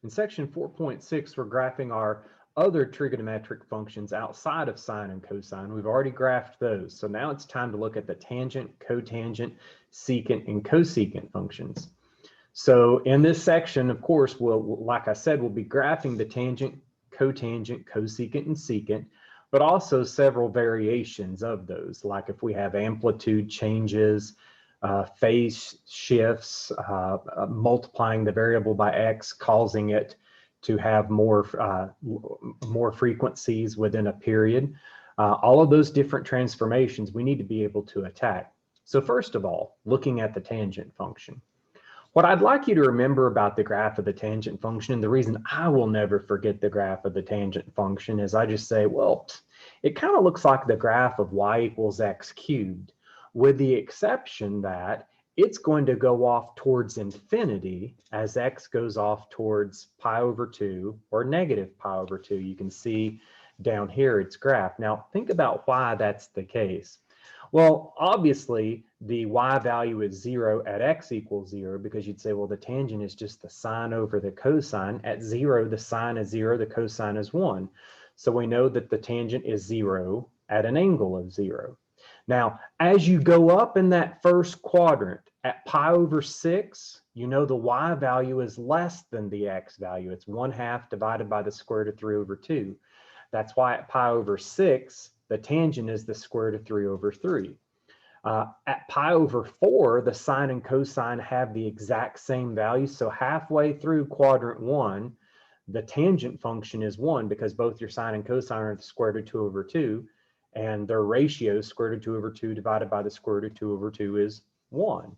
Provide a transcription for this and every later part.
In section 4.6, we're graphing our other trigonometric functions outside of sine and cosine. We've already graphed those. So now it's time to look at the tangent, cotangent, secant, and cosecant functions. So in this section, of course, like I said, we'll be graphing the tangent, cotangent, cosecant, and secant, but also several variations of those, like if we have amplitude changes, phase shifts, multiplying the variable by x, causing it to have more frequencies within a period. All of those different transformations we need to be able to attack. So first of all, looking at the tangent function. What I'd like you to remember about the graph of the tangent function, and the reason I will never forget the graph of the tangent function, is I just say, well, it kind of looks like the graph of y equals x cubed, with the exception that it's going to go off towards infinity as x goes off towards pi over 2 or negative pi over 2. You can see down here its graph. Now think about why that's the case. Well, obviously the y value is 0 at x equals 0, because you'd say, well, the tangent is just the sine over the cosine. At 0, the sine is 0, the cosine is 1. So we know that the tangent is 0 at an angle of 0. Now, as you go up in that first quadrant at pi over 6, you know the y value is less than the x value. It's 1/2 divided by the square root of 3 over 2. That's why at pi over 6, the tangent is the square root of 3 over 3. At pi over 4, the sine and cosine have the exact same value. So halfway through quadrant 1, the tangent function is 1, because both your sine and cosine are the square root of 2 over 2, and their ratio, square root of 2 over 2 divided by the square root of 2 over 2 is 1.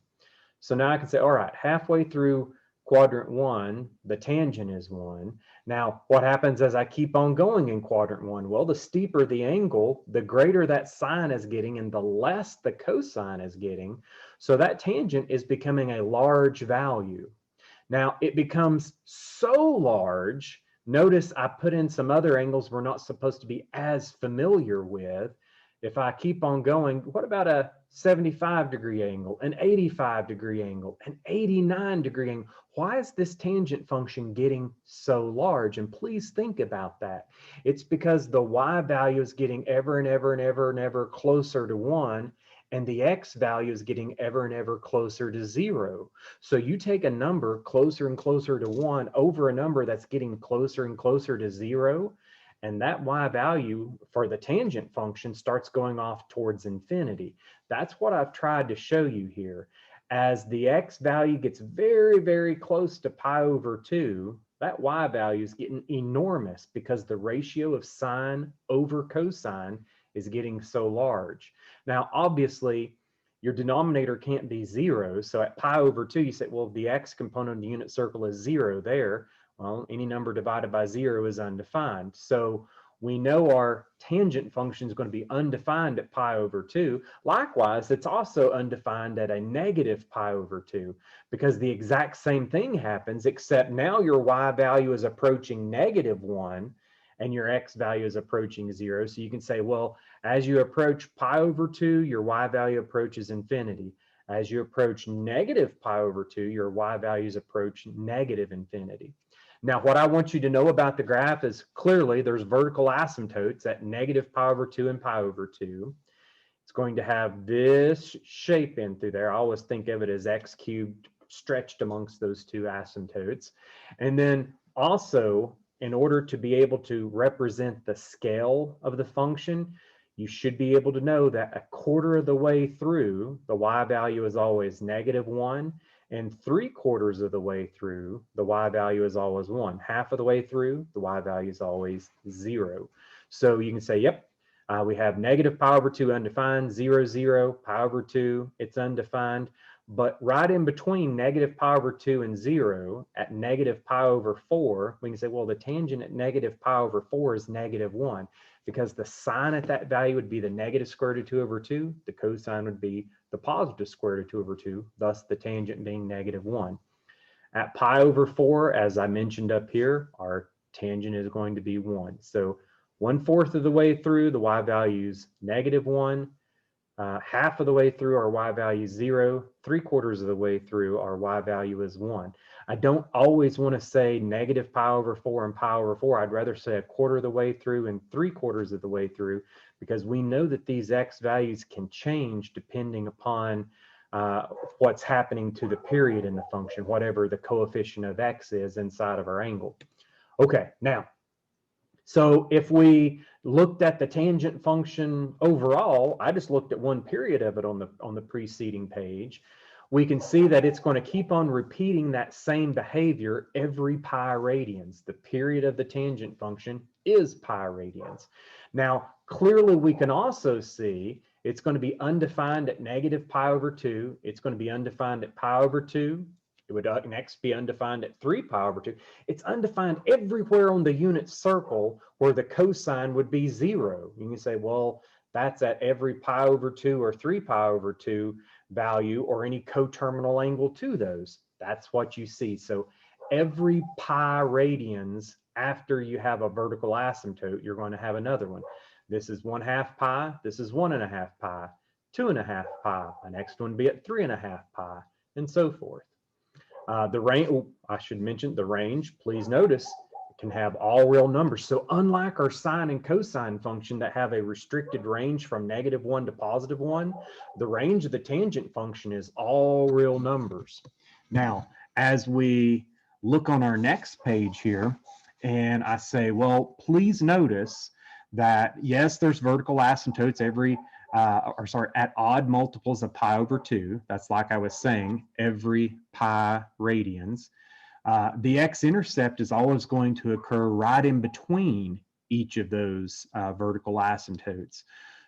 So now I can say, all right, halfway through quadrant 1, the tangent is 1. Now, what happens as I keep on going in quadrant 1? Well, the steeper the angle, the greater that sine is getting and the less the cosine is getting. So that tangent is becoming a large value. Now, it becomes so large. Notice I put in some other angles we're not supposed to be as familiar with. If I keep on going, what about a 75-degree angle, an 85-degree angle, an 89-degree angle? Why is this tangent function getting so large? And please think about that. It's because the y value is getting ever and ever and ever and ever closer to 1, and the x value is getting ever and ever closer to 0. So you take a number closer and closer to 1 over a number that's getting closer and closer to 0, and that y value for the tangent function starts going off towards infinity. That's what I've tried to show you here. As the x value gets very, very close to pi over 2, that y value is getting enormous because the ratio of sine over cosine is getting so large. Now, obviously, your denominator can't be 0. So at pi over 2, you say, well, the x component of the unit circle is 0 there. Well, any number divided by 0 is undefined. So we know our tangent function is going to be undefined at pi over 2. Likewise, it's also undefined at a negative pi over 2, because the exact same thing happens, except now your y value is approaching -1 and your x value is approaching 0. So you can say, well, as you approach pi over 2, your y value approaches infinity. As you approach negative pi over 2, your y values approach negative infinity. Now, what I want you to know about the graph is clearly there's vertical asymptotes at negative pi over 2 and pi over 2. It's going to have this shape in through there. I always think of it as x cubed stretched amongst those two asymptotes. And then also, in order to be able to represent the scale of the function, you should be able to know that a quarter of the way through, the y value is always -1, and 3/4 of the way through, the y value is always 1. Half of the way through, the y value is always 0. So you can say, yep, we have negative pi over 2 undefined, 0, 0, pi over 2, it's undefined. But right in between negative pi over 2 and 0, at negative pi over 4, we can say, well, the tangent at negative pi over 4 is -1, because the sine at that value would be the negative square root of 2 over 2. The cosine would be the positive square root of 2 over 2, thus the tangent being -1. At pi over 4, as I mentioned up here, our tangent is going to be 1. So 1/4 of the way through, the y value is -1. half of the way through our y value is 0, 3/4 of the way through our y value is 1. I don't always want to say negative pi over 4 and pi over 4. I'd rather say 1/4 of the way through and 3/4 of the way through, because we know that these x values can change depending upon what's happening to the period in the function, whatever the coefficient of x is inside of our angle. Okay, now, so if we looked at the tangent function overall, I just looked at one period of it on the preceding page. We can see that it's going to keep on repeating that same behavior every pi radians. The period of the tangent function is pi radians. Now, clearly we can also see it's going to be undefined at negative pi over 2. It's going to be undefined at pi over 2. It would next be undefined at 3 pi over 2. It's undefined everywhere on the unit circle where the cosine would be 0. You can say, well, that's at every pi over 2 or 3 pi over 2 value, or any coterminal angle to those. That's what you see. So every pi radians after you have a vertical asymptote, you're going to have another one. This is 1/2 pi. This is 1.5 pi, 2.5 pi. The next one be at 3.5 pi, and so forth. The range, I should mention the range, please notice, it can have all real numbers. So unlike our sine and cosine function that have a restricted range from -1 to +1, the range of the tangent function is all real numbers. Now, as we look on our next page here, and I say, well, please notice that, yes, there's vertical asymptotes at odd multiples of pi over 2. That's like I was saying, every pi radians. The x-intercept is always going to occur right in between each of those vertical asymptotes.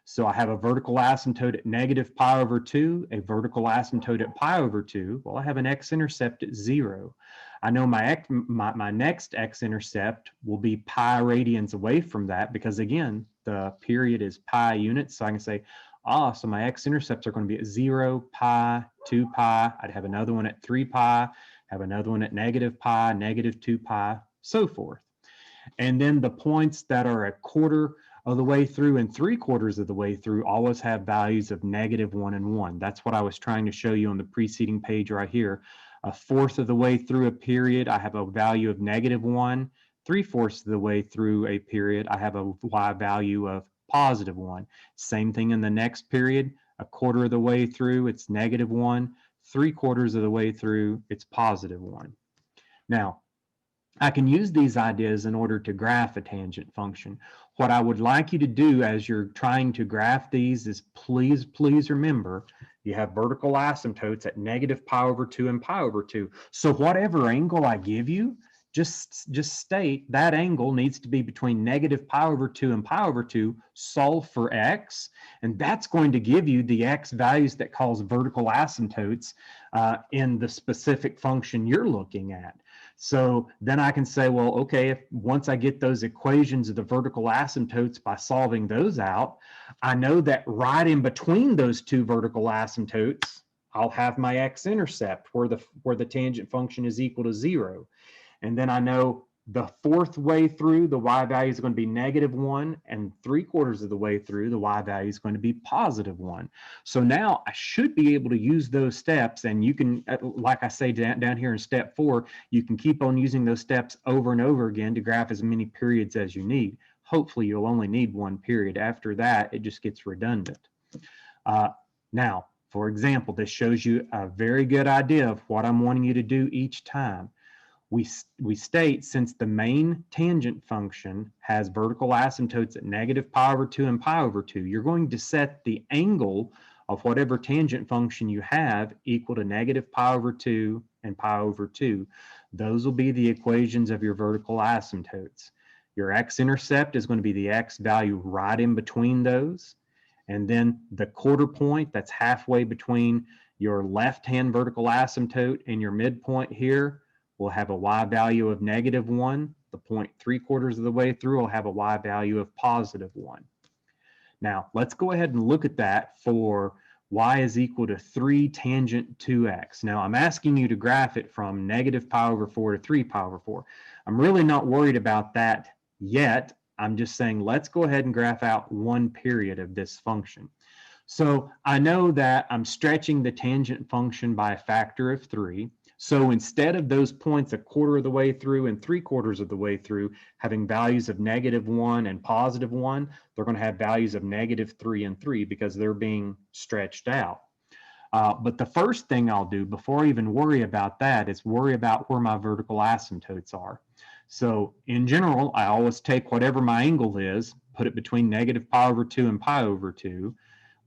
So I have a vertical asymptote at negative pi over 2, a vertical asymptote at pi over 2. Well, I have an x-intercept at 0. I know my next x-intercept will be pi radians away from that, because again, the period is pi units. So I can say, so my x-intercepts are going to be at 0, pi, 2 pi. I'd have another one at 3 pi, have another one at negative pi, -2 pi, so forth. And then the points that are 1/4 of the way through and 3/4 of the way through always have values of -1 and 1. That's what I was trying to show you on the preceding page right here. 1/4 of the way through a period, I have a value of -1. 3/4 of the way through a period, I have a y value of +1. Same thing in the next period. 1/4 of the way through, it's -1. 3/4 of the way through, it's +1. Now, I can use these ideas in order to graph a tangent function. What I would like you to do as you're trying to graph these is please remember, you have vertical asymptotes at negative pi over 2 and pi over 2. So whatever angle I give you, just state that angle needs to be between negative pi over 2 and pi over 2, solve for x, and that's going to give you the x values that cause vertical asymptotes in the specific function you're looking at. So then I can say, well, okay, once I get those equations of the vertical asymptotes by solving those out, I know that right in between those two vertical asymptotes, I'll have my x-intercept where the tangent function is equal to 0. And then I know the 4th way through, the y value is going to be -1, and 3/4 of the way through, the y value is going to be +1. So now I should be able to use those steps, and you can, like I say down here in step 4, you can keep on using those steps over and over again to graph as many periods as you need. Hopefully you'll only need one period. After that, it just gets redundant. Now, for example, this shows you a very good idea of what I'm wanting you to do each time. We state, since the main tangent function has vertical asymptotes at negative pi over 2 and pi over 2, you're going to set the angle of whatever tangent function you have equal to negative pi over 2 and pi over 2. Those will be the equations of your vertical asymptotes. Your x-intercept is going to be the x value right in between those. And then the 1/4 point, that's halfway between your left-hand vertical asymptote and your midpoint here, will have a y value of -1. The point 3/4 of the way through will have a y value of +1. Now, let's go ahead and look at that for y is equal to 3 tangent 2x. Now, I'm asking you to graph it from negative pi over 4 to 3 pi over 4. I'm really not worried about that yet. I'm just saying, let's go ahead and graph out one period of this function. So I know that I'm stretching the tangent function by a factor of 3. So instead of those points a quarter of the way through and 3/4 of the way through having values of -1 and +1, they're going to have values of -3 and 3 because they're being stretched out. But the first thing I'll do before I even worry about that is worry about where my vertical asymptotes are. So in general, I always take whatever my angle is, put it between -pi/2 and pi/2.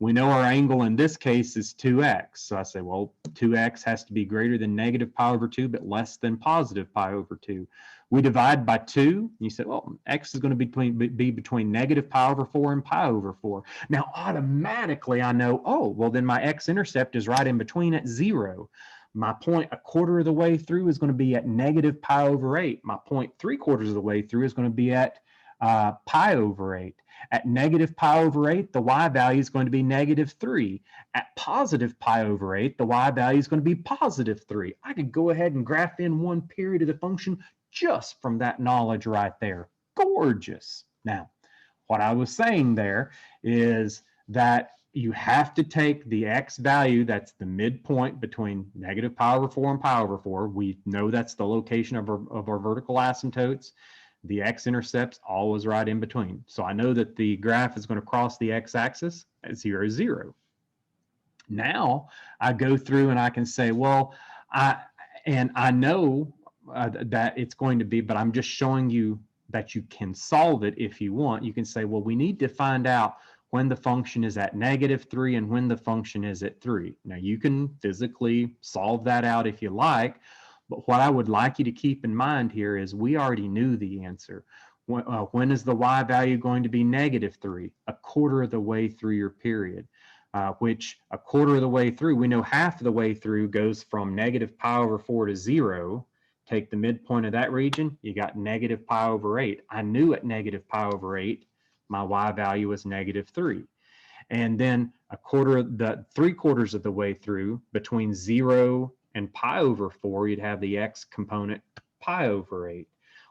We know our angle in this case is 2x. So I say, well, 2x has to be greater than -pi/2, but less than +pi/2. We divide by 2. You say, well, x is going to be between -pi/4 and pi/4. Now, automatically, I know, oh, well, then my x-intercept is right in between at 0. My point a quarter of the way through is going to be at -pi/8. My point 3/4 of the way through is going to be at pi/8. At -pi/8, the y value is going to be -3. At +pi/8, the y value is going to be +3. I could go ahead and graph in one period of the function just from that knowledge right there. Gorgeous. Now, what I was saying there is that you have to take the x value, that's the midpoint between -pi/4 and pi/4. We know that's the location of our vertical asymptotes. The x-intercept's always right in between. So I know that the graph is going to cross the x-axis at 0, 0. Now I go through and I can say, well, I know that it's going to be, but I'm just showing you that you can solve it if you want. You can say, well, we need to find out when the function is at -3 and when the function is at 3. Now you can physically solve that out if you like, but what I would like you to keep in mind here is we already knew the answer. When is the y value going to be -3? A quarter of the way through your period, which a quarter of the way through, we know half of the way through goes from -pi/4 to 0. Take the midpoint of that region, you got -pi/8. I knew at -pi/8, my y value was -3. And then the 3/4 of the way through, between 0 and pi/4, you'd have the x component pi/8.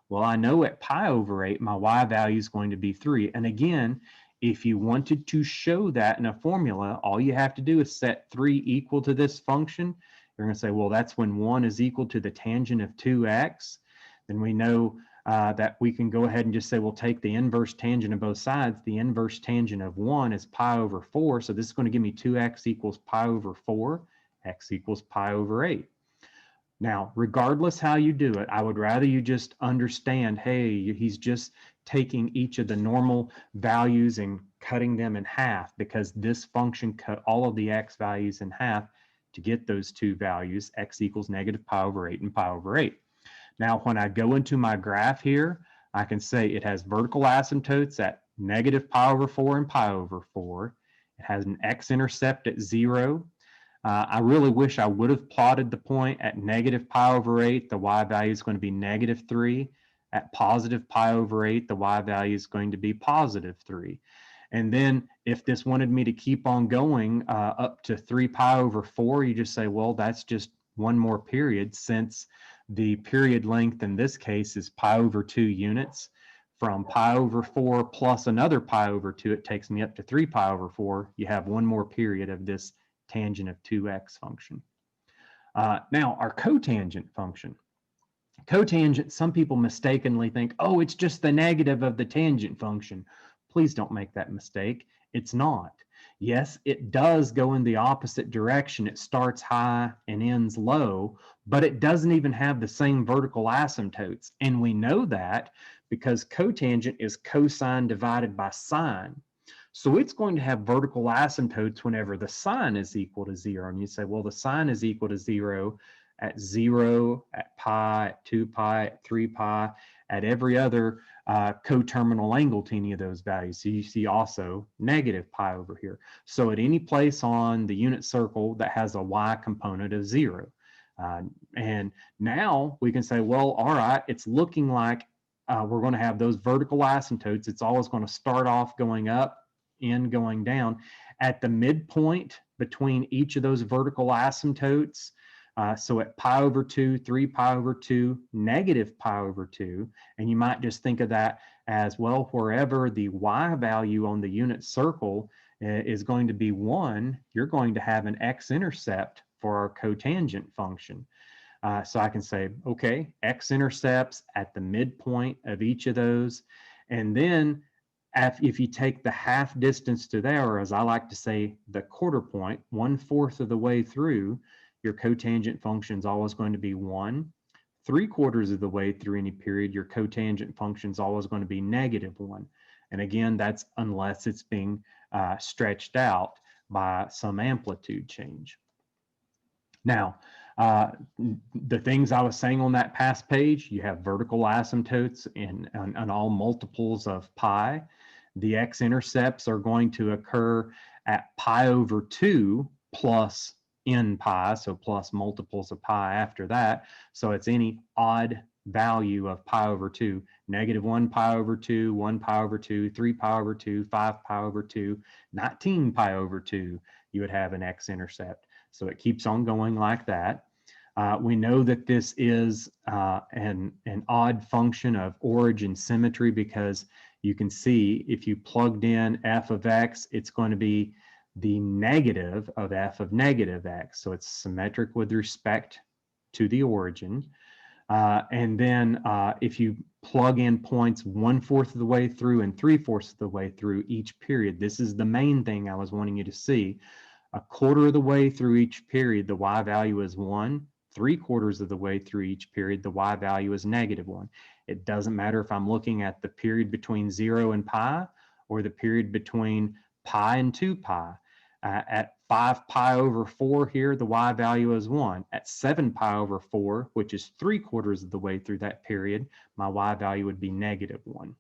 Well, I know at pi/8, my y value is going to be 3. And again, if you wanted to show that in a formula, all you have to do is set 3 equal to this function. You're going to say, well, that's when 1 is equal to the tangent of 2x. Then we know that we can go ahead and just say, we'll take the inverse tangent of both sides. The inverse tangent of 1 is pi/4. So this is going to give me 2x equals pi/4. X equals pi/8. Now, regardless how you do it, I would rather you just understand, hey, he's just taking each of the normal values and cutting them in half, because this function cut all of the x values in half to get those two values, x equals -pi/8 and pi/8. Now, when I go into my graph here, I can say it has vertical asymptotes at -pi/4 and pi/4. It has an x-intercept at 0. I really wish I would have plotted the point at -pi/8. The y value is going to be -3. At +pi/8, the y value is going to be +3. And then if this wanted me to keep on going up to 3pi/4, you just say, well, that's just one more period, since the period length in this case is pi/2 units. From pi/4 plus another pi/2, it takes me up to 3pi/4. You have one more period of this tangent of 2x function. Now, our cotangent function. Cotangent, some people mistakenly think, oh, it's just the negative of the tangent function. Please don't make that mistake. It's not. Yes, it does go in the opposite direction. It starts high and ends low, but it doesn't even have the same vertical asymptotes. And we know that because cotangent is cosine divided by sine. So it's going to have vertical asymptotes whenever the sine is equal to 0. And you say, well, the sine is equal to 0 at 0, at pi, at 2 pi, at 3 pi, at every other coterminal angle to any of those values. So you see also -pi over here. So at any place on the unit circle that has a y component of 0. And now we can say, well, all right, it's looking like we're going to have those vertical asymptotes. It's always going to start off going up, end going down. At the midpoint between each of those vertical asymptotes, so at pi/2, 3pi/2, -pi/2, and you might just think of that as, well, wherever the y value on the unit circle is going to be 1, you're going to have an x-intercept for our cotangent function. So I can say, okay, x-intercepts at the midpoint of each of those. And then if you take the half distance to there, or as I like to say, the quarter point, 1/4 of the way through, your cotangent function is always going to be 1. 3/4 of the way through any period, your cotangent function is always going to be -1. And again, that's unless it's being stretched out by some amplitude change. Now, the things I was saying on that past page, you have vertical asymptotes in all multiples of pi. The x-intercepts are going to occur at pi/2 plus n pi, so plus multiples of pi after that. So it's any odd value of pi/2, -1 pi/2, 1 pi/2, 3 pi/2, 5 pi/2, 19 pi/2, you would have an x-intercept. So it keeps on going like that. We know that this is an odd function of origin symmetry because you can see if you plugged in f of x, it's going to be the negative of f of -x. So it's symmetric with respect to the origin. And then if you plug in points 1/4 of the way through and 3/4 of the way through each period, this is the main thing I was wanting you to see. 1/4 of the way through each period, the y value is 1. 3/4 of the way through each period, the y value is -1. It doesn't matter if I'm looking at the period between 0 and pi or the period between pi and 2 pi. At 5 pi/4 here, the y value is 1. At 7 pi/4, which is 3/4 of the way through that period, my y value would be -1.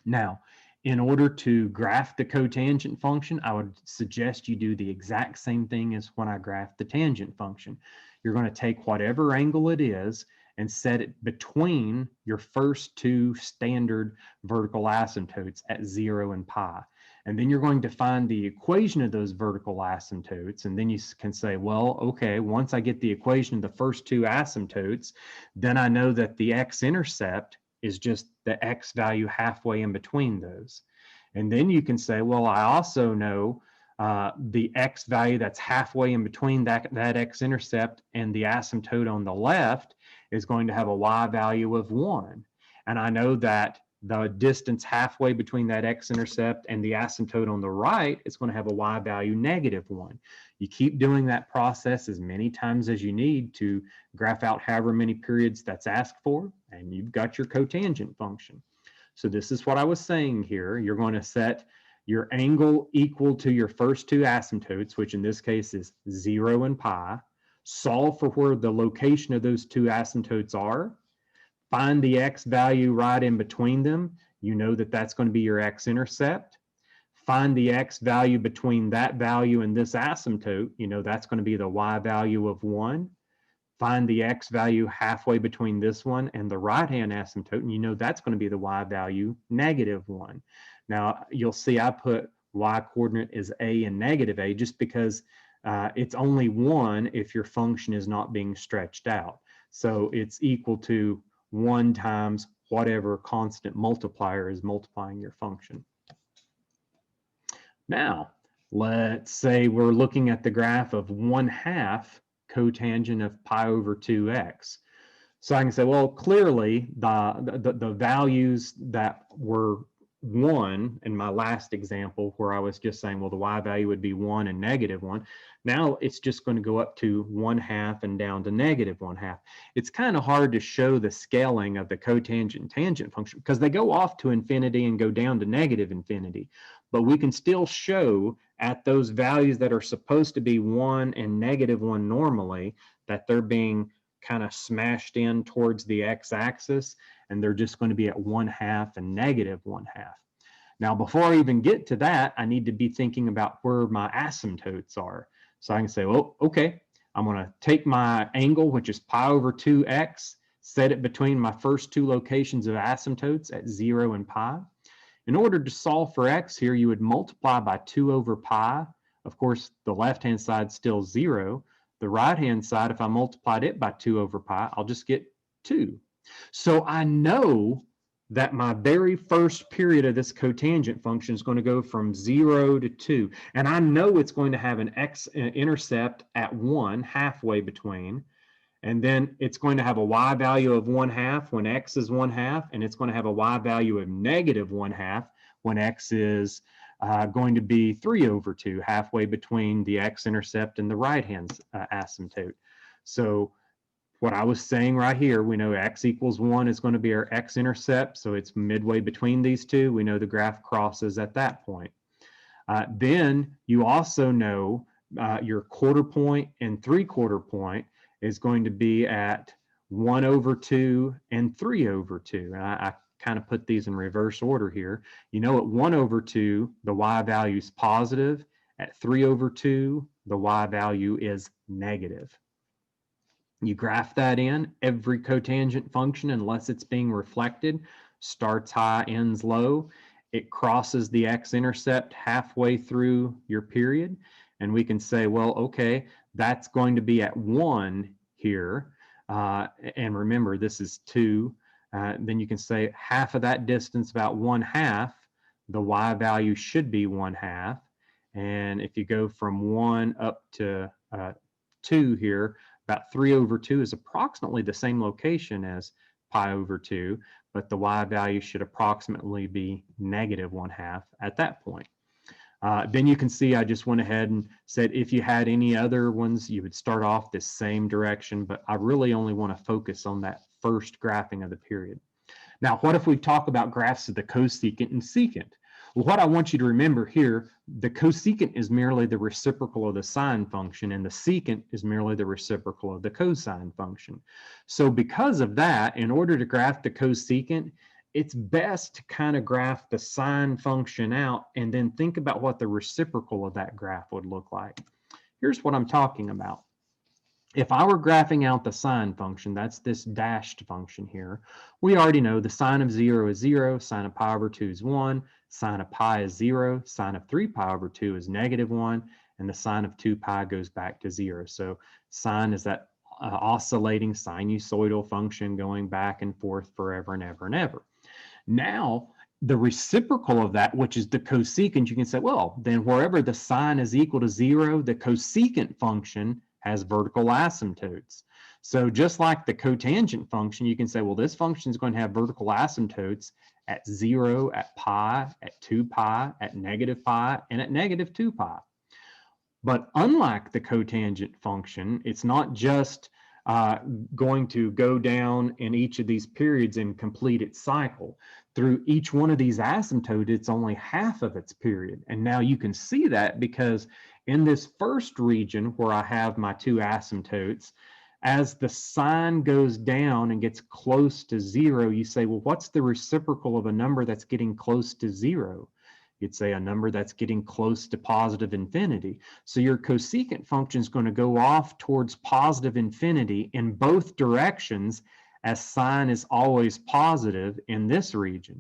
Now, in order to graph the cotangent function, I would suggest you do the exact same thing as when I graph the tangent function. You're going to take whatever angle it is and set it between your first two standard vertical asymptotes at 0 and pi. And then you're going to find the equation of those vertical asymptotes. And then you can say, well, okay, once I get the equation of the first two asymptotes, then I know that the x-intercept is just the x value halfway in between those. And then you can say, well, I also know the x value that's halfway in between that x-intercept and the asymptote on the left is going to have a y value of 1. And I know that the distance halfway between that x-intercept and the asymptote on the right is going to have a y value -1. You keep doing that process as many times as you need to graph out however many periods that's asked for, and you've got your cotangent function. So this is what I was saying here. You're going to set your angle equal to your first two asymptotes, which in this case is 0 and pi. Solve for where the location of those two asymptotes are. Find the x value right in between them. You know that that's going to be your x-intercept. Find the x value between that value and this asymptote. You know that's going to be the y value of 1. Find the x value halfway between this one and the right-hand asymptote, and you know that's going to be the y value -1. Now, you'll see I put y coordinate as a and -a just because it's only 1 if your function is not being stretched out. So it's equal to 1 times whatever constant multiplier is multiplying your function. Now, let's say we're looking at the graph of 1/2 cotangent of pi/2x. So I can say, well, clearly the values that were 1 in my last example where I was just saying, well, the y value would be 1 and -1. Now it's just going to go up to 1/2 and down to -1/2. It's kind of hard to show the scaling of the cotangent and tangent function because they go off to infinity and go down to -infinity. But we can still show at those values that are supposed to be 1 and -1 normally that they're being kind of smashed in towards the x-axis, and they're just going to be at 1/2 and -1/2. Now, before I even get to that, I need to be thinking about where my asymptotes are. So I can say, well, okay, I'm going to take my angle, which is pi/2x, set it between my first two locations of asymptotes at 0 and pi. In order to solve for x here, you would multiply by 2/pi. Of course, the left-hand side is still 0. The right-hand side, if I multiplied it by 2/pi, I'll just get 2. So I know that my very first period of this cotangent function is going to go from 0 to 2. And I know it's going to have an x-intercept at 1, halfway between. And then it's going to have a y value of 1/2 when x is 1/2. And it's going to have a y value of -1/2 when x is going to be 3/2, halfway between the x-intercept and the right-hand asymptote. So what I was saying right here, we know x equals 1 is going to be our x-intercept, so it's midway between these two. We know the graph crosses at that point. Then you also know your quarter point and 3/4 point is going to be at 1/2 and 3/2. And I kind of put these in reverse order here. You know, at 1/2, the y value is positive. At 3/2, the y value is negative. You graph that in. Every cotangent function, unless it's being reflected, starts high, ends low. It crosses the x-intercept halfway through your period. And we can say, well, okay, that's going to be at 1 here. And remember, this is 2. Then you can say half of that distance, about 1/2, the y value should be 1/2. And if you go from 1 up to 2 here, about 3/2 is approximately the same location as pi/2, but the y value should approximately be -1/2 at that point. Then you can see I just went ahead and said if you had any other ones, you would start off this same direction, but I really only want to focus on that first graphing of the period. Now, what if we talk about graphs of the cosecant and secant? Well, what I want you to remember here, the cosecant is merely the reciprocal of the sine function, and the secant is merely the reciprocal of the cosine function. So because of that, in order to graph the cosecant, it's best to kind of graph the sine function out and then think about what the reciprocal of that graph would look like. Here's what I'm talking about. If I were graphing out the sine function, that's this dashed function here, we already know the sine of 0 is 0, sine of pi/2 is 1, sine of pi is 0, sine of 3pi/2 is -1, and the sine of 2pi goes back to 0. So sine is that oscillating sinusoidal function going back and forth forever and ever and ever. Now, the reciprocal of that, which is the cosecant, you can say, well, then wherever the sine is equal to 0, the cosecant function has vertical asymptotes. So just like the cotangent function, you can say, well, this function is going to have vertical asymptotes at 0, at pi, at 2pi, at -pi, and at -2pi. But unlike the cotangent function, it's not just going to go down in each of these periods and complete its cycle. Through each one of these asymptotes, it's only half of its period. And now you can see that because in this first region where I have my two asymptotes, as the sine goes down and gets close to 0, you say, well, what's the reciprocal of a number that's getting close to 0? You'd say a number that's getting close to positive infinity. So your cosecant function is going to go off towards positive infinity in both directions, as sine is always positive in this region.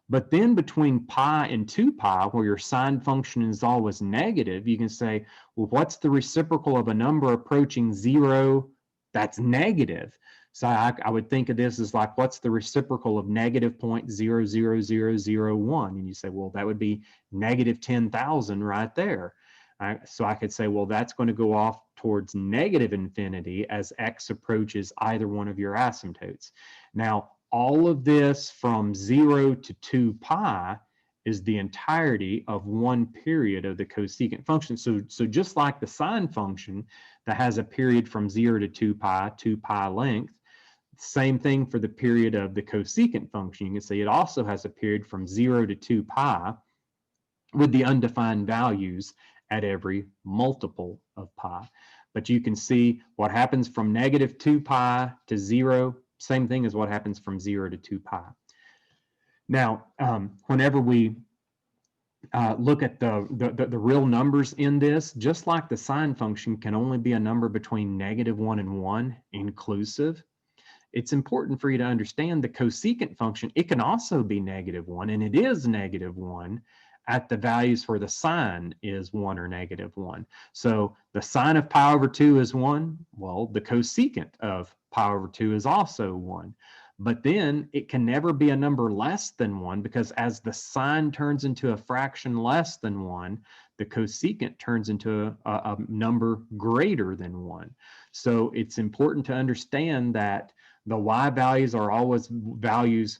But then between pi and 2pi, where your sine function is always negative, you can say, well, what's the reciprocal of a number approaching 0 that's negative? So I would think of this as like, what's the reciprocal of -0.00001? And you say, well, that would be -10,000 right there. So I could say, well, that's going to go off towards negative infinity as x approaches either one of your asymptotes. Now, all of this from 0 to 2pi is the entirety of one period of the cosecant function. So just like the sine function that has a period from 0 to 2pi length, same thing for the period of the cosecant function. You can say it also has a period from 0 to 2pi with the undefined values at every multiple of pi. But you can see what happens from -2pi to 0, same thing as what happens from 0 to 2pi. Now, whenever we look at the real numbers in this, just like the sine function can only be a number between -1 and 1 inclusive, it's important for you to understand the cosecant function. It can also be -1, and it is -1 at the values where the sine is 1 or -1. So the sine of pi/2 is 1. Well, the cosecant of pi/2 is also 1. But then it can never be a number less than 1, because as the sine turns into a fraction less than 1, the cosecant turns into a number greater than 1. So it's important to understand that the y values are always values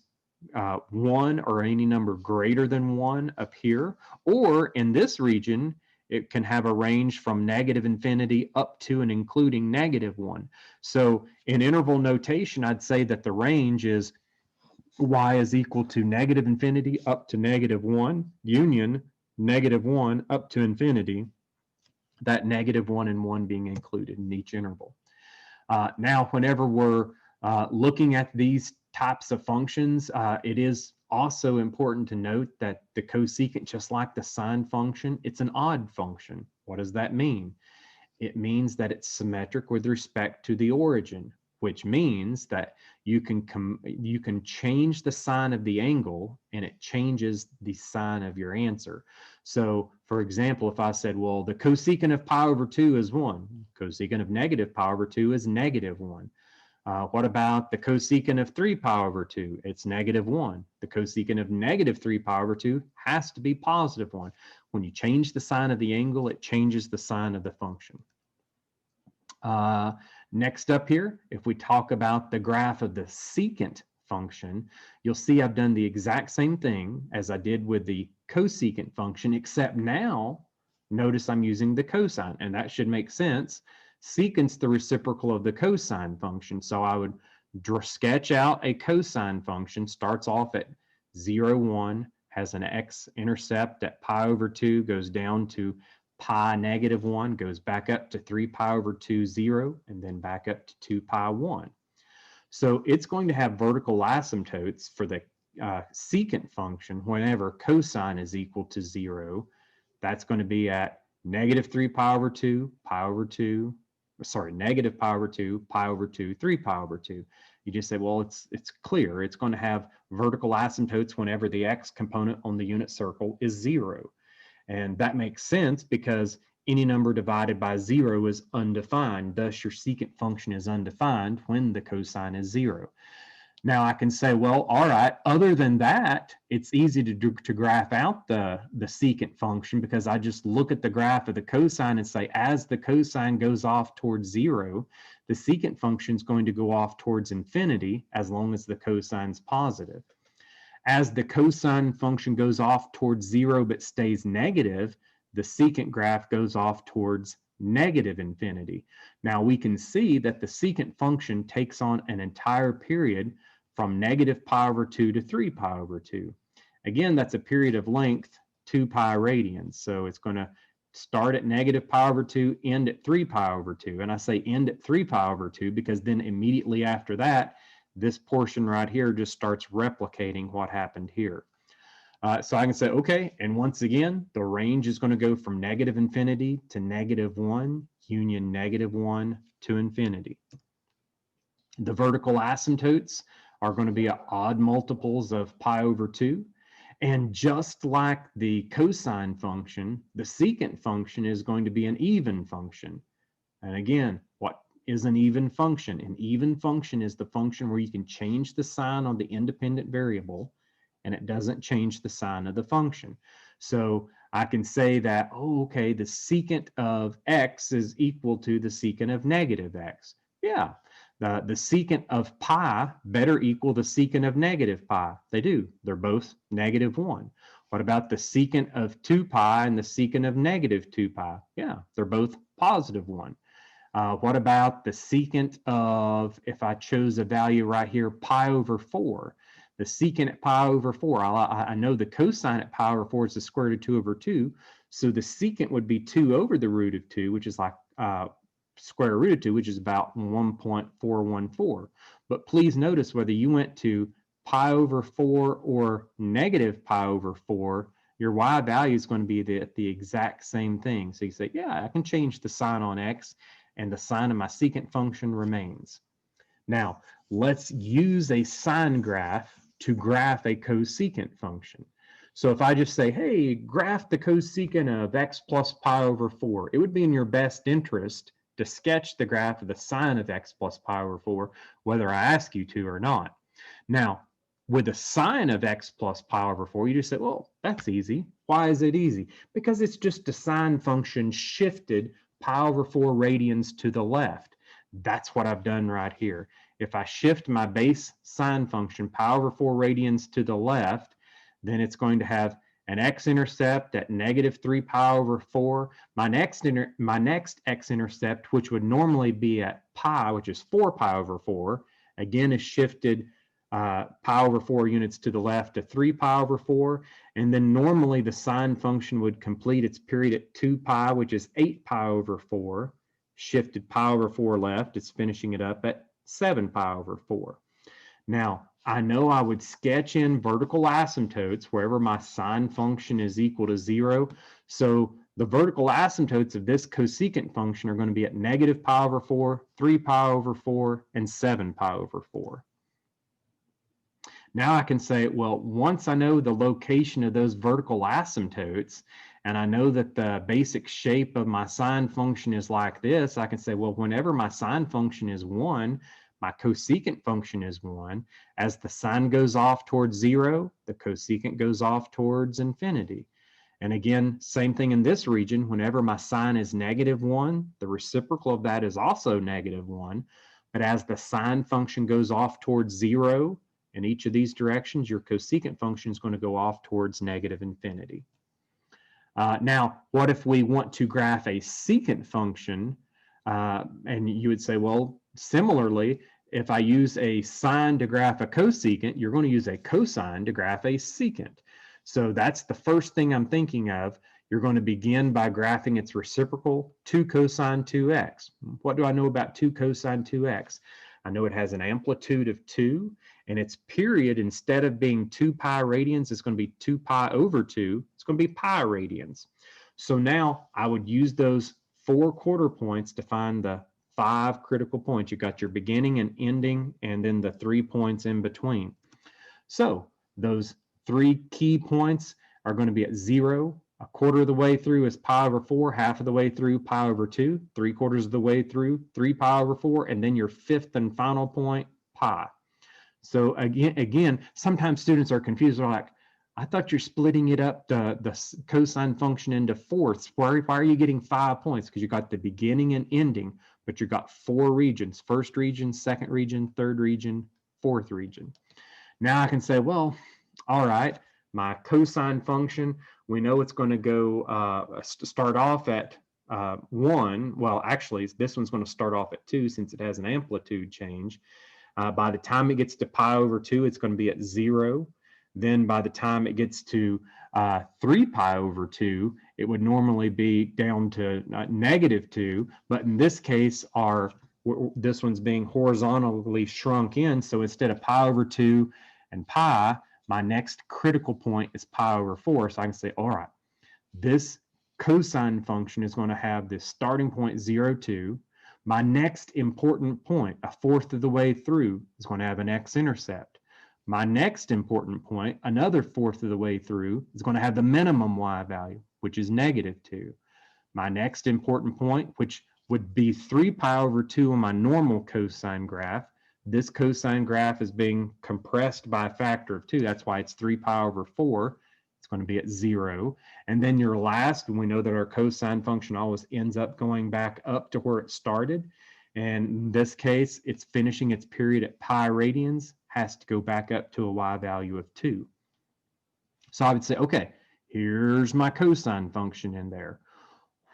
1 or any number greater than 1 up here, or in this region, it can have a range from negative infinity up to and including negative 1. So in interval notation, I'd say that the range is y is equal to negative infinity up to negative 1, union negative 1 up to infinity, that negative 1 and 1 being included in each interval. Now, whenever we're looking at these types of functions, it is also important to note that the cosecant, just like the sine function, it's an odd function. What does that mean? It means that it's symmetric with respect to the origin, which means that you can change the sign of the angle and it changes the sign of your answer. So for example, if I said, well, the cosecant of pi over 2 is 1, cosecant of negative pi over 2 is negative 1. What about the cosecant of 3 pi over 2? It's negative 1. The cosecant of negative 3 pi over 2 has to be positive 1. When you change the sign of the angle, it changes the sign of the function. Next up here, if we talk about the graph of the secant function, you'll see I've done the exact same thing as I did with the cosecant function, except now, notice I'm using the cosine, and that should make sense. Secant's the reciprocal of the cosine function, so I would sketch out a cosine function, starts off at 0, 1, has an x-intercept at pi over 2, goes down to pi negative 1, goes back up to 3 pi over 2, 0, and then back up to 2 pi 1. So it's going to have vertical asymptotes for the secant function whenever cosine is equal to 0. That's going to be at negative 3 pi over 2, pi over 2, sorry, negative pi over 2, pi over 2, 3 pi over 2. You just say, well, it's clear. It's going to have vertical asymptotes whenever the x component on the unit circle is 0. And that makes sense because any number divided by 0 is undefined. Thus, your secant function is undefined when the cosine is 0. Now I can say, well, all right, other than that, it's easy to graph out the secant function, because I just look at the graph of the cosine and say, as the cosine goes off towards 0, the secant function is going to go off towards infinity as long as the cosine's positive. As the cosine function goes off towards 0 but stays negative, the secant graph goes off towards negative infinity. Now we can see that the secant function takes on an entire period from negative pi over 2 to 3 pi over 2. Again, that's a period of length 2 pi radians. So it's going to start at negative pi over 2, end at 3 pi over 2. And I say end at 3 pi over 2 because then immediately after that, this portion right here just starts replicating what happened here. So I can say, okay, and once again, the range is going to go from negative infinity to negative 1, union negative 1 to infinity. The vertical asymptotes are going to be odd multiples of pi over 2. And just like the cosine function, the secant function is going to be an even function. And again, what is an even function? An even function is the function where you can change the sign on the independent variable and it doesn't change the sign of the function. So I can say that, oh, okay, the secant of x is equal to the secant of negative x. Yeah, the secant of pi better equal the secant of negative pi. They do. They're both negative 1. What about the secant of 2 pi and the secant of negative 2 pi? Yeah, they're both positive 1. What about the secant of, if I chose a value right here, pi over 4? The secant at pi over 4, I know the cosine at pi over 4 is the square root of 2 over 2, so the secant would be 2 over the root of 2, which is like square root of 2, which is about 1.414. But please notice whether you went to pi over 4 or negative pi over 4, your y value is going to be the exact same thing. So you say, yeah, I can change the sign on x, and the sign of my secant function remains. Now, let's use a sine graph to graph a cosecant function. So if I just say, hey, graph the cosecant of x plus pi over 4, it would be in your best interest to sketch the graph of the sine of x plus pi over 4, whether I ask you to or not. Now, with a sine of x plus pi over 4, you just say, well, that's easy. Why is it easy? Because it's just a sine function shifted pi over 4 radians to the left. That's what I've done right here. If I shift my base sine function pi over 4 radians to the left, then it's going to have an x-intercept at negative 3 pi over 4. My next x-intercept, which would normally be at pi, which is 4 pi over 4, again is shifted pi over 4 units to the left to 3 pi over 4. And then normally the sine function would complete its period at 2 pi, which is 8 pi over 4. Shifted pi over 4 left, it's finishing it up at 7 pi over 4. Now, I know I would sketch in vertical asymptotes wherever my sine function is equal to 0. So the vertical asymptotes of this cosecant function are going to be at negative pi over 4, 3 pi over 4, and 7 pi over 4. Now I can say, well, once I know the location of those vertical asymptotes, and I know that the basic shape of my sine function is like this, I can say, well, whenever my sine function is 1, my cosecant function is 1. As the sine goes off towards 0, the cosecant goes off towards infinity. And again, same thing in this region. Whenever my sine is negative 1, the reciprocal of that is also negative 1. But as the sine function goes off towards 0 in each of these directions, your cosecant function is going to go off towards negative infinity. Now, what if we want to graph a secant function? And you would say, well, similarly, if I use a sine to graph a cosecant, you're going to use a cosine to graph a secant. So that's the first thing I'm thinking of. You're going to begin by graphing its reciprocal, 2 cosine 2x. What do I know about 2 cosine 2x? I know it has an amplitude of 2, and its period, instead of being 2 pi radians, it's going to be 2 pi over 2. It's going to be pi radians. So now I would use those 4 quarter points to find the 5 critical points. You've got your beginning and ending, and then the 3 points in between. So those 3 key points are going to be at 0. A quarter of the way through is pi over 4, half of the way through pi over 2, 3/4 of the way through 3 pi over 4, and then your 5th and final point, pi. So again, sometimes students are confused. They're like, I thought you're splitting it up, the cosine function into fourths. Why are you getting 5 points? Because you got the beginning and ending, but you got 4 regions: first region, second region, third region, fourth region. Now I can say, well, all right, my cosine function, we know it's going to go start off at 1. Well, actually, this one's going to start off at 2 since it has an amplitude change. By the time it gets to pi over 2, it's going to be at 0. Then by the time it gets to 3 pi over 2, it would normally be down to negative 2. But in this case, this one's being horizontally shrunk in. So instead of pi over 2 and pi, my next critical point is pi over 4. So I can say, all right, this cosine function is going to have this starting point 0, 2. My next important point, a fourth of the way through, is going to have an x-intercept. My next important point, another fourth of the way through, is going to have the minimum y value, which is negative 2. My next important point, which would be 3 pi over 2 on my normal cosine graph, this cosine graph is being compressed by a factor of 2. That's why it's 3 pi over 4. It's going to be at 0. And then your last, and we know that our cosine function always ends up going back up to where it started. And in this case, it's finishing its period at pi radians, has to go back up to a y value of 2. So I would say, okay, here's my cosine function in there.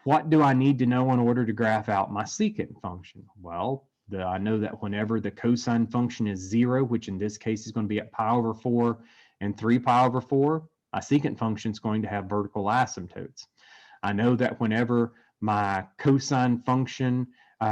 What do I need to know in order to graph out my secant function? Well, I know that whenever the cosine function is 0, which in this case is going to be at pi over 4 and 3 pi over 4, my secant function is going to have vertical asymptotes. I know that whenever my cosine function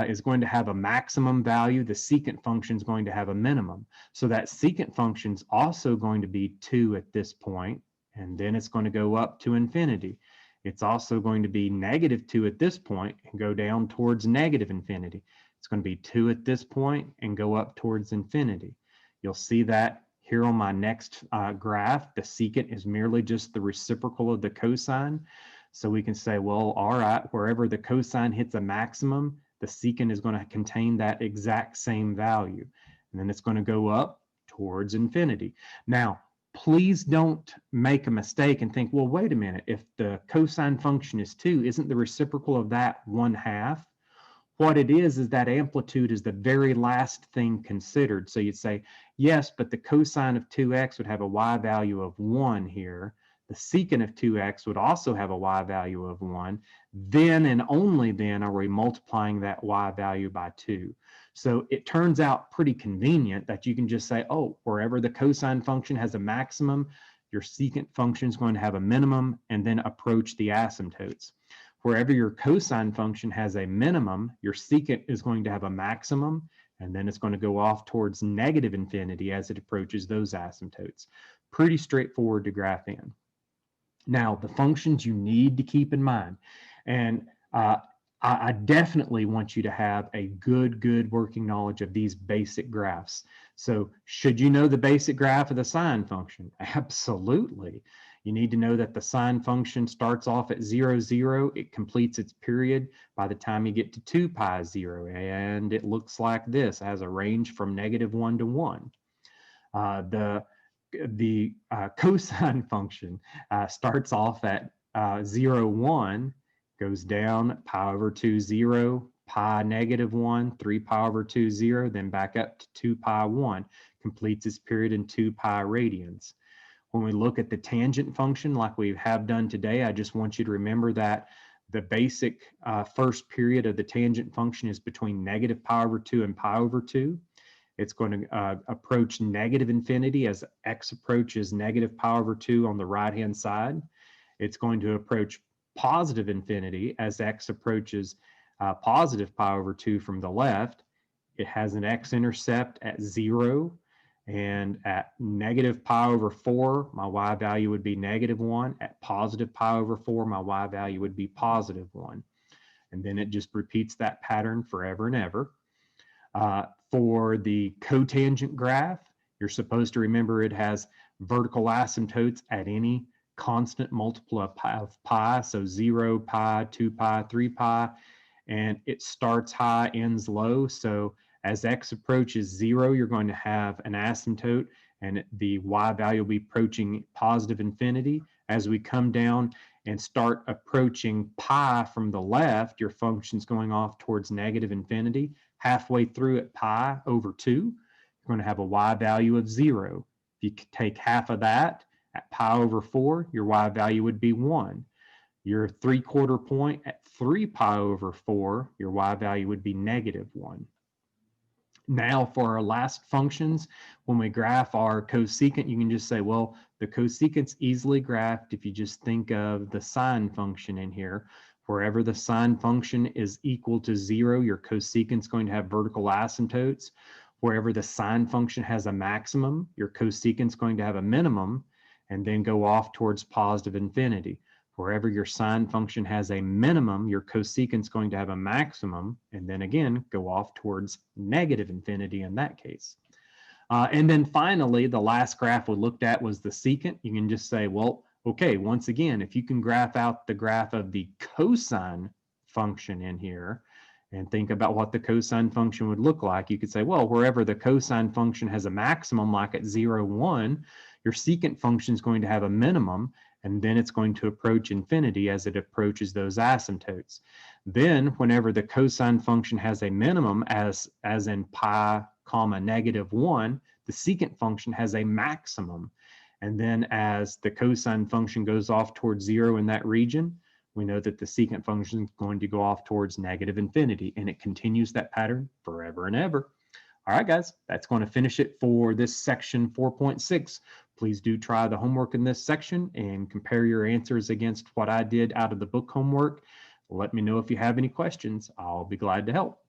is going to have a maximum value, the secant function is going to have a minimum. So that secant function is also going to be 2 at this point, and then it's going to go up to infinity. It's also going to be negative 2 at this point and go down towards negative infinity. It's going to be 2 at this point and go up towards infinity. You'll see that here on my next graph. The secant is merely just the reciprocal of the cosine. So we can say, well, all right, wherever the cosine hits a maximum, the secant is going to contain that exact same value. And then it's going to go up towards infinity. Now, please don't make a mistake and think, well, wait a minute, if the cosine function is 2, isn't the reciprocal of that 1/2? What it is that amplitude is the very last thing considered. So you'd say, yes, but the cosine of 2x would have a y value of 1 here. The secant of 2x would also have a y value of 1. Then and only then are we multiplying that y value by 2. So it turns out pretty convenient that you can just say, oh, wherever the cosine function has a maximum, your secant function is going to have a minimum, and then approach the asymptotes. Wherever your cosine function has a minimum, your secant is going to have a maximum, and then it's going to go off towards negative infinity as it approaches those asymptotes. Pretty straightforward to graph in. Now, the functions you need to keep in mind, and I definitely want you to have a good working knowledge of these basic graphs. So should you know the basic graph of the sine function? Absolutely. You need to know that the sine function starts off at 0, 0. It completes its period by the time you get to 2 pi 0. And it looks like this. It has a range from -1 to 1. The cosine function starts off at 0, 1, goes down pi over 2, 0, pi -1, 3 pi over 2, 0, then back up to 2 pi 1, completes its period in 2 pi radians. When we look at the tangent function like we have done today, I just want you to remember that the basic first period of the tangent function is between -pi over 2 and pi over 2. It's going to approach negative infinity as x approaches -pi over 2 on the right-hand side. It's going to approach positive infinity as x approaches positive pi over 2 from the left. It has an x-intercept at 0, and at -pi over 4, my y value would be -1. At positive pi over 4, my y value would be +1. And then it just repeats that pattern forever and ever. For the cotangent graph, you're supposed to remember it has vertical asymptotes at any constant multiple of pi, so 0, pi, 2 pi, 3 pi, and it starts high, ends low. So as x approaches 0, you're going to have an asymptote, and the y value will be approaching positive infinity. As we come down and start approaching pi from the left, your function's going off towards negative infinity. Halfway through at pi over 2, you're going to have a y value of 0. If you take half of that, at pi over 4, your y value would be 1. Your 3/4 point at 3 pi over 4, your y value would be -1. Now for our last functions, when we graph our cosecant, you can just say, well, the cosecant's easily graphed if you just think of the sine function in here. Wherever the sine function is equal to 0, your cosecant's going to have vertical asymptotes. Wherever the sine function has a maximum, your cosecant's going to have a minimum, and then go off towards positive infinity. Wherever your sine function has a minimum, your cosecant's going to have a maximum, and then again, go off towards negative infinity in that case. And then finally, the last graph we looked at was the secant. You can just say, well, okay, once again, if you can graph out the graph of the cosine function in here and think about what the cosine function would look like, you could say, well, wherever the cosine function has a maximum, like at 0, 1, your secant function is going to have a minimum, and then it's going to approach infinity as it approaches those asymptotes. Then whenever the cosine function has a minimum, as in pi, -1, the secant function has a maximum. And then as the cosine function goes off towards 0 in that region, we know that the secant function is going to go off towards negative infinity, and it continues that pattern forever and ever. All right, guys, that's going to finish it for this section 4.6. Please do try the homework in this section and compare your answers against what I did out of the book homework. Let me know if you have any questions. I'll be glad to help.